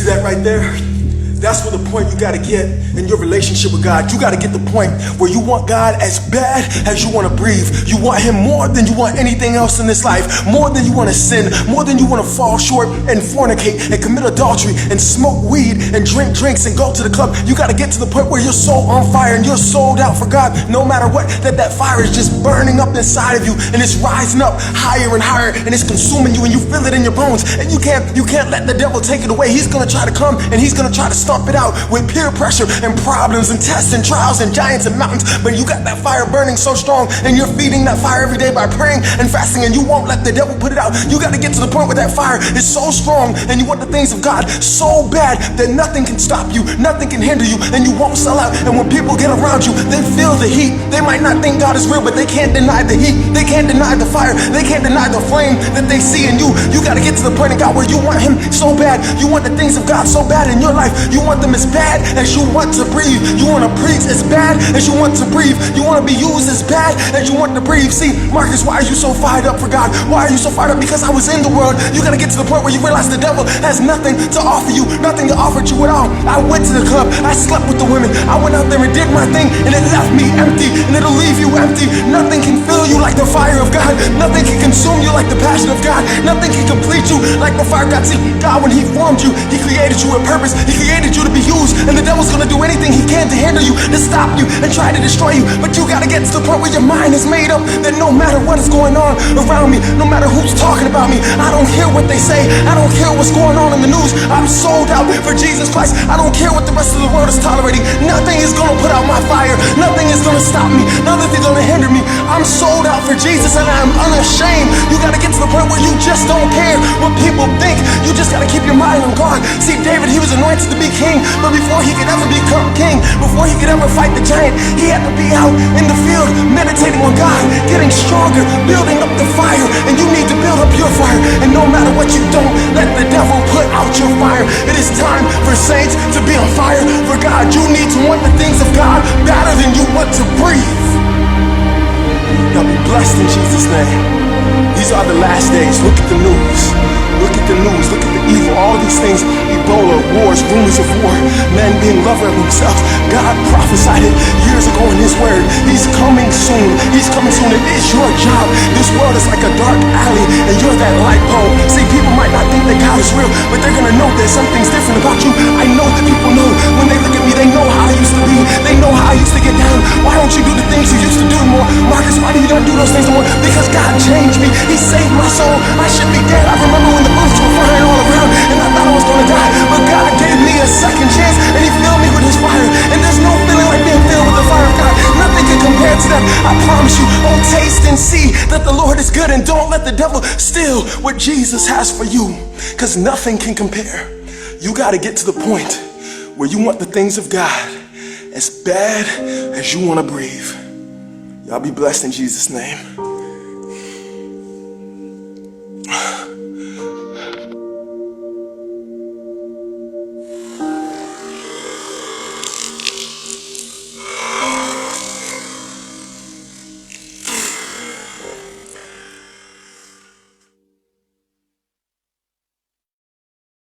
See that right there? That's where the point you gotta get in your relationship with God. You gotta get the point where you want God as bad as you wanna breathe. You want Him more than you want anything else in this life. More than you wanna sin. More than you wanna fall short and fornicate and commit adultery and smoke weed and drink drinks and go to the club. You gotta get to the point where you're so on fire and you're sold out for God. No matter what, that fire is just burning up inside of you and it's rising up higher and higher and it's consuming you and you feel it in your bones. And you can't let the devil take it away. He's gonna try to come and he's gonna try to stomp it out with peer pressure and problems and tests and trials and giants and mountains. But you got that fire burning so strong and you're feeding that fire every day by praying and fasting, and you won't let the devil put it out. You got to get to the point where that fire is so strong and you want the things of God so bad that nothing can stop you, nothing can hinder you, and you won't sell out. And when people get around you, they feel the heat. They might not think God is real, but they can't deny the heat. They can't deny the fire. They can't deny the flame that they see in you. You got to get to the point in God where you want Him so bad. You want the things of God so bad in your life. You want them as bad as you want to breathe. You want to preach as bad as you want to breathe. You want to be used as bad as you want to breathe. See, Marcus, why are you so fired up for God? Why are you so fired up? Because I was in the world. You got to get to the point where you realize the devil has nothing to offer you, nothing to offer you at all. I went to the club. I slept with the women. I went out there and did my thing, and it left me empty, and it'll leave you empty. Nothing can fill you like the fire of God. Nothing can consume you like the passion of God. Nothing can complete you like the fire of God. See, God, when He formed you, He created you with purpose. He created you to be used, and the devil's gonna do anything he can to hinder you, to stop you, and try to destroy you. But you gotta get to the point where your mind is made up that no matter what is going on around me, no matter who's talking about me, I don't care what they say. I don't care what's going on in the news. I'm sold out for Jesus Christ. I don't care what the rest of the world is tolerating. Nothing is gonna put out my fire. Nothing is gonna stop me. Nothing's gonna hinder me. I'm sold out for Jesus, and I'm unashamed. You gotta get to the point where you just don't care what people think. You just gotta keep your mind on God. See, David, he was anointed to be king, but before he could ever become king, before he could ever fight the giant, he had to be out in the field meditating on God, getting stronger, building up the fire. And you need to build up your fire. And no matter what you don't, let the devil put out your fire. It is time for saints to be on fire for God. You need to want the things of God better than you want to breathe. Y'all be blessed in Jesus' name. These are the last days. Look at the news. Look at the news. Look at the evil. All these things. Ebola, wars, rumors of war, men being lovers of themselves. God prophesied it years ago in His word. He's coming soon. He's coming soon. It is your job. This world is like a dark alley, and you're that light pole. See, people might not think that God is real, but they're gonna know there's something's different about you. I know that people know. When they look at me, they know how I used to be. They know how I used to get down. Why don't you do the things you used to do more? Marcus, why do you not do those things anymore? Because God changed me. He saved my soul. I should be dead. I remember when the bullets were flying all around, and I thought I was gonna die. But God gave me a second chance, and He filled me with His fire. And there's no feeling like being filled with the fire of God. Nothing can compare to that. I promise you. Oh, taste and see that the Lord is good, and don't let the devil steal what Jesus has for you, because nothing can compare. You got to get to the point where you want the things of God as bad as you want to breathe. Y'all be blessed in Jesus' name.